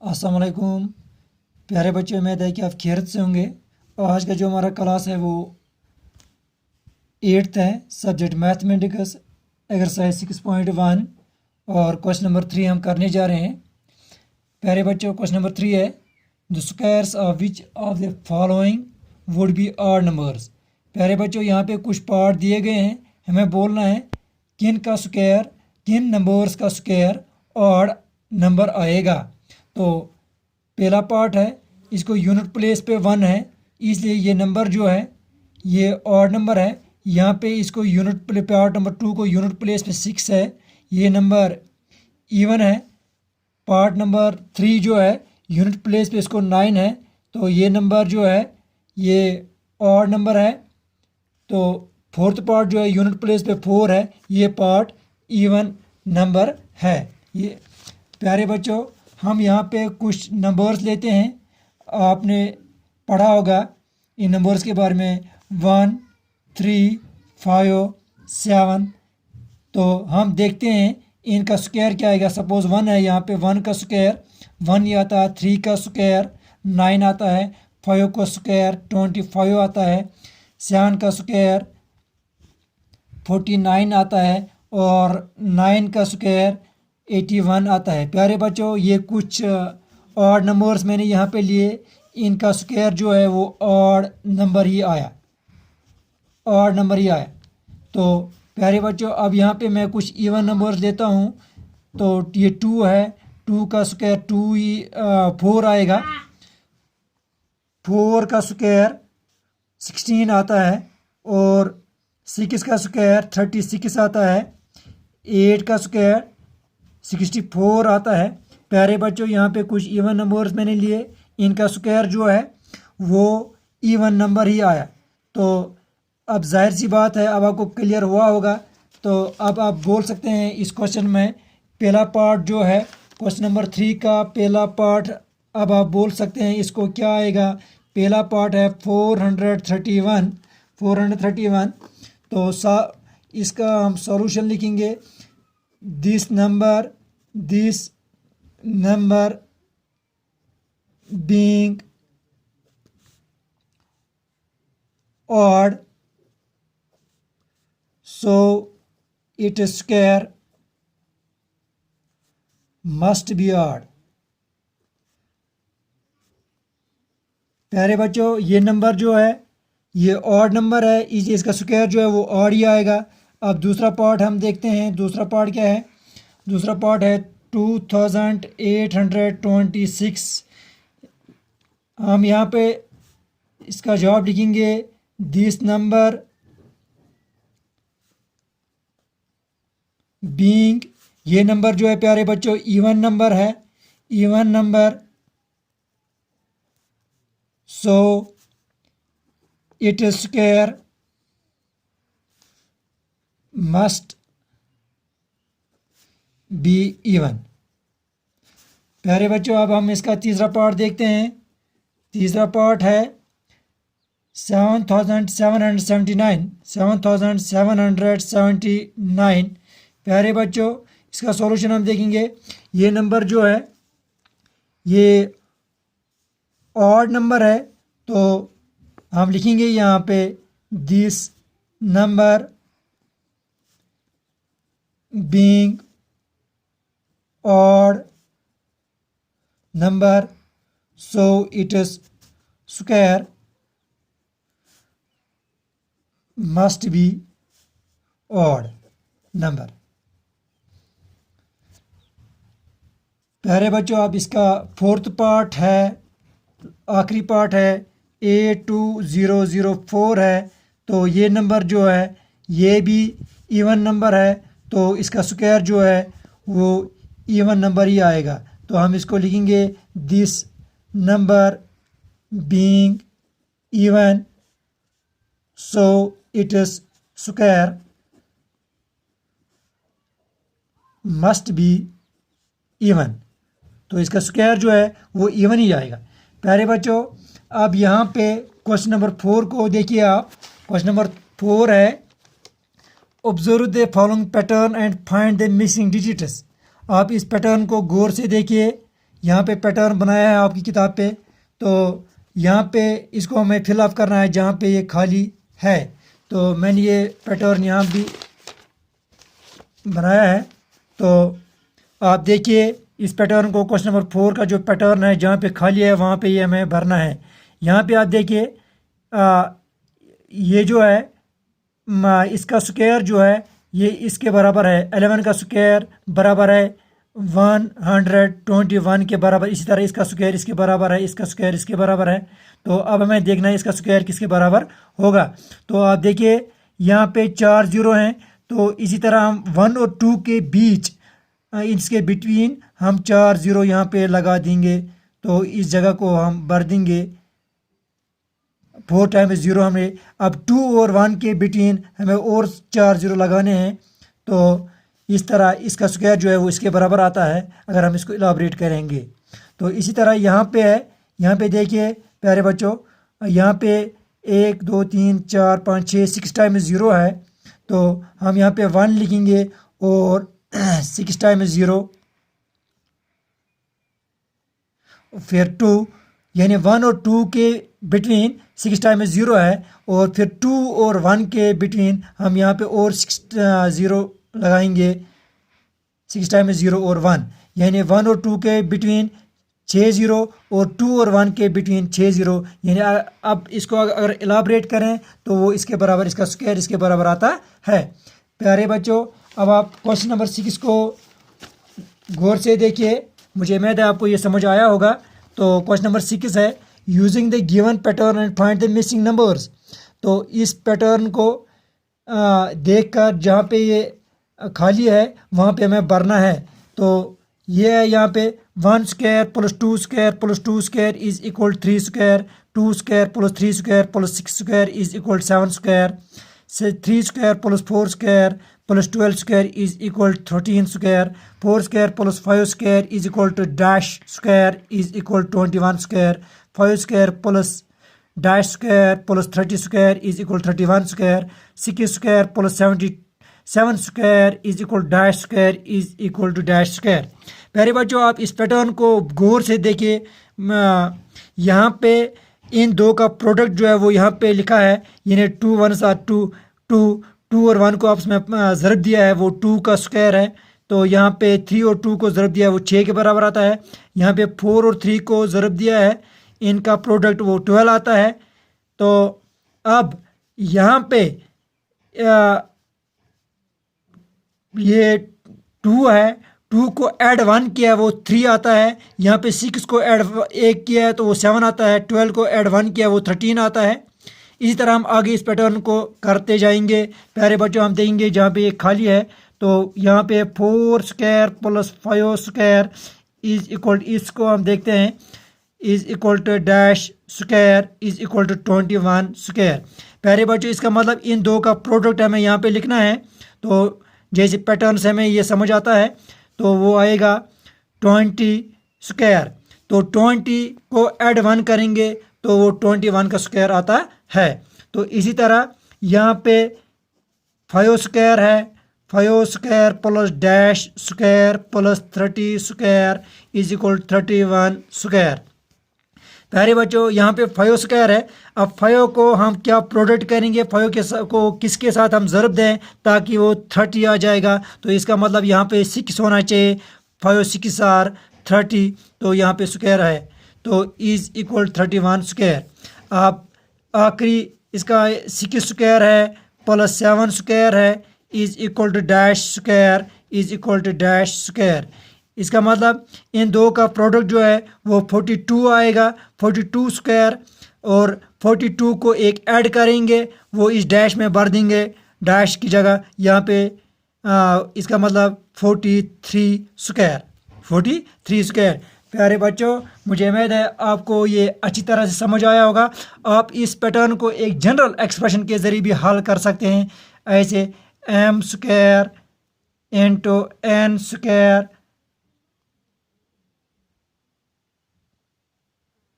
अस्सलाम वालेकुम प्यारे बच्चों, उम्मीद है कि आप खैरियत से होंगे। और आज का जो हमारा क्लास है वो 8th है, सब्जेक्ट मैथमेटिक्स, एक्सरसाइज 6.1 और क्वेश्चन नंबर 3 हम करने जा रहे हैं। प्यारे बच्चों, क्वेश्चन नंबर 3 है the squares of which of the following would be odd numbers. प्यारे बच्चों, यहाँ पे कुछ पार्ट दिए गए हैं, हमें बोलना है किन का स्क्वायर, किन नंबर्स का स्क्वायर ऑड नंबर आएगा। तो पहला पार्ट है, इसको यूनिट प्लेस पे 1 है, इसलिए ये नंबर जो है ये ऑड नंबर है। यहाँ पे इसको यूनिट प्ले पार्ट नंबर 2 को यूनिट प्लेस पे 6 है, ये नंबर इवन है। पार्ट नंबर 3 जो है यूनिट प्लेस पे इसको 9 है, तो ये नंबर जो है ये ऑड नंबर है। तो फोर्थ पार्ट जो है यूनिट प्लेस पे 4 है, ये पार्ट इवन नंबर है। ये प्यारे बच्चों, हम यहाँ पे कुछ नंबर्स लेते हैं, आपने पढ़ा होगा इन नंबर्स के बारे में 1, 3, 5, 7। तो हम देखते हैं इनका स्क्वायर क्या आएगा। सपोज़ 1 है, यहाँ पे 1 का स्क्वायर 1 ही आता है, 3 का स्क्वायर 9 आता है, 5 का स्क्वायर 25 आता है, 7 का स्क्वायर 49 आता है और 9 का स्क्वायर 81 आता है। प्यारे बच्चों, ये कुछ ऑड नंबर्स मैंने यहाँ पे लिए, इनका स्क्वायर जो है वो ऑड नंबर ही आया, ऑड नंबर ही आया। तो प्यारे बच्चों, अब यहाँ पे मैं कुछ इवन नंबर्स लेता हूँ। तो ये 2 है, 2 का स्क्वायर 4 आएगा, 4 का स्क्वायर 16 आता है और 6 का स्क्वायर 36 आता है, 8 का स्क्वायर 64 आता है। प्यारे बच्चों, यहाँ पे कुछ इवन नंबर्स मैंने लिए, इनका स्क्वायर जो है वो इवन नंबर ही आया। तो अब जाहिर सी बात है, अब आपको क्लियर हुआ होगा। तो अब आप बोल सकते हैं इस क्वेश्चन में पहला पार्ट जो है क्वेश्चन नंबर 3 का पहला पार्ट, अब आप बोल सकते हैं इसको क्या आएगा। पहला पार्ट है 431, 431। तो इसका हम सॉल्यूशन लिखेंगे, this number being odd, so its square must be odd। प्यारे बच्चों, ये नंबर जो है ये ऑड नंबर है, इसका स्क्वायर जो है वो ऑड ही आएगा। अब दूसरा पार्ट हम देखते हैं, दूसरा पार्ट क्या है। दूसरा पार्ट है 2826। हम यहाँ पे इसका जवाब लिखेंगे, दिस नंबर बीइंग, ये नंबर जो है प्यारे बच्चों इवन नंबर है, even number, so it square must be even. प्यारे बच्चों, अब हम इसका तीसरा पार्ट देखते हैं। तीसरा पार्ट है 7779, 7779। प्यारे बच्चों, इसका सॉल्यूशन हम देखेंगे। ये नंबर जो है ये ऑड नंबर है, तो हम लिखेंगे यहाँ पे this number being odd number, so its square must be odd number। प्यारे बच्चों, अब इसका फोर्थ पार्ट है, आखिरी पार्ट है 82004 है। तो ये नंबर जो है ये भी इवन नंबर है, तो इसका स्क्वायर जो है वो इवन नंबर ही आएगा। तो हम इसको लिखेंगे, this number being even, so its square must be even. तो इसका स्क्वायर जो है वो इवन ही आएगा। प्यारे बच्चों, अब यहाँ पे क्वेश्चन नंबर 4 को देखिए आप। क्वेश्चन नंबर 4 है observe the following pattern and find the missing digits. आप इस पैटर्न को गौर से देखिए, यहाँ पे पैटर्न बनाया है आपकी किताब पे, तो यहाँ पे इसको हमें फिलअप करना है जहाँ पे ये खाली है। तो मैंने ये पैटर्न यहाँ भी बनाया है। तो आप देखिए इस पैटर्न को, क्वेश्चन नंबर 4 का जो पैटर्न है जहाँ पे खाली है वहाँ पे ये हमें भरना है। यहाँ पे आप देखिए ये जो है इसका स्क्वायर जो है ये इसके बराबर है, 11 का स्क्वायर बराबर है 121 के बराबर। इसी तरह इसका स्क्वायर इसके बराबर है, इसका स्क्वायर इसके बराबर है। तो अब हमें देखना है इसका स्क्वायर किसके बराबर होगा। तो आप देखिए यहाँ पे 4 जीरो हैं, तो इसी तरह हम 1 और 2 के बीच इसके बिटवीन हम 4 जीरो यहाँ पे लगा देंगे। तो इस जगह को हम भर देंगे 4 टाइम्स जीरो हमें। अब 2 और 1 के बिटवीन हमें और 4 जीरो लगाने हैं। तो इस तरह इसका स्क्वायर जो है वो इसके बराबर आता है अगर हम इसको इलाबरेट करेंगे। तो इसी तरह यहाँ पे है, यहाँ पे देखिए प्यारे बच्चों, यहाँ पे 1 2 3 4 5 6 6 टाइम्स ज़ीरो है। तो हम यहाँ पे 1 लिखेंगे और 6 टाइम्स ज़ीरो, फिर 2, यानी 1 और 2 के बिटवीन 6 टाइम्स ज़ीरो है, और फिर 2 और 1 के बिटवीन हम यहाँ पे और 6 ज़ीरो लगाएंगे, 6 टाइम्स ज़ीरो और 1, यानी 1 और 2 के बिटवीन 6 ज़ीरो और 2 और 1 के बिटवीन 6 ज़ीरो। यानी अब इसको अगर इलाबरेट करें तो वो इसके बराबर, इसका स्क्वायर इसके बराबर आता है। प्यारे बच्चों, अब आप क्वेश्चन नंबर 6 को गौर से देखिए, मुझे उम्मीद है आपको ये समझ आया होगा। तो क्वेश्चन नंबर 6 है, using the given pattern and find the missing numbers. तो इस पैटर्न को देखकर जहाँ पे ये खाली है वहाँ पे हमें भरना है। तो ये है यहाँ पे 1 square plus 2 square plus 2 square is equal 3 square, 2 square plus 3 square plus 6 square is equal 7 square, 3 square plus 4 square plus 12 square is equal 13 square, 4 square plus 5 square is equal to dash square is equal 21 square, 5 square plus dash square plus 30 square is equal 31 square, 6 square plus 77 square is equal dash square is equal to dash square. प्यारे बच्चों, आप इस pattern को गौर से देखिए। यहाँ पे इन दो का प्रोडक्ट जो है वो यहाँ पे लिखा है, यानी 2 1 2 2 2 और 1 को आपस में ज़रब दिया है, वो 2 का स्क्वायर है। तो यहाँ पे 3 और 2 को ज़रब दिया है, वो 6 के बराबर आता है। यहाँ पे 4 और 3 को ज़रब दिया है, इनका प्रोडक्ट वो 12 आता है। तो अब यहाँ पे ये 2 है, 2 को ऐड 1 किया है वो 3 आता है। यहाँ पे 6 को ऐड 1 किया है तो वो 7 आता है। 12 को ऐड 1 किया है वो 13 आता है। इसी तरह हम आगे इस पैटर्न को करते जाएंगे। प्यारे बच्चों, हम देखेंगे जहाँ पे ये खाली है तो यहाँ पे 4 square plus 5 square is equal, इसको हम देखते हैं, is equal to dash square is equal to 21 square. प्यारे बच्चों, इसका मतलब इन दो का प्रोडक्ट हमें यहाँ पे लिखना है। तो जैसे पैटर्न से हमें ये समझ आता है तो वो आएगा 20 स्क्वायर। तो 20 को ऐड 1 करेंगे तो वो 21 का स्क्वायर आता है। तो इसी तरह यहाँ पे 5 स्क्वायर है, 5 square plus dash square plus 30 square is equal 31 square. प्यारे बच्चों, यहाँ पे 5 स्क्वायर है। अब 5 को हम क्या प्रोडक्ट करेंगे, 5 को किसके साथ हम ज़रब दें ताकि वो 30 आ जाएगा। तो इसका मतलब यहाँ पे 6 होना चाहिए, 5 6 आर 30, तो यहाँ पे स्क्वायर है तो इज इक्वल 31 स्क्वायर। आप आखिरी इसका 6 स्क्वायर है प्लस 7 स्क्वायर है is equal to dash square is equal to dash square. इसका मतलब इन दो का प्रोडक्ट जो है वो 42 आएगा, 42 स्क्वायर, और 42 को एक ऐड करेंगे वो इस डैश में भर देंगे, डैश की जगह यहाँ पे इसका मतलब 43 स्क्वायर, 43 स्क्वायर। प्यारे बच्चों, मुझे उम्मीद है आपको ये अच्छी तरह से समझ आया होगा। आप इस पैटर्न को एक जनरल एक्सप्रेशन के ज़रिए भी हल कर सकते हैं, ऐसे m square into n square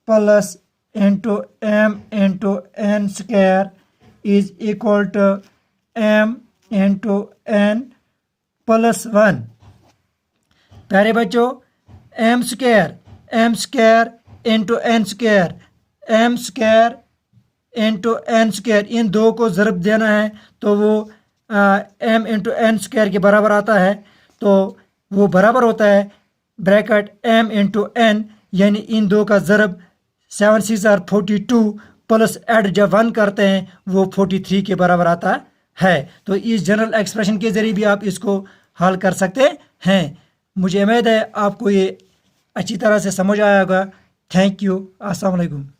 plus into m into n square is equal to m into n plus 1। प्यारे बच्चों, m square M square into N square, M square into N square, इन दो को ज़रब देना है तो वो एम इंटू एन स्क्वायर के बराबर आता है। तो वो बराबर होता है ब्रैकेट एम इंटू एन, यानी इन दो का ज़रब 7 6 are 42 प्लस एड जब 1 करते हैं वो 43 के बराबर आता है। तो इस जनरल एक्सप्रेशन के ज़रिए भी आप इसको हल कर सकते हैं। मुझे उम्मीद है आपको ये अच्छी तरह से समझ आया होगा। Thank you. अस्सलाम वालेकुम।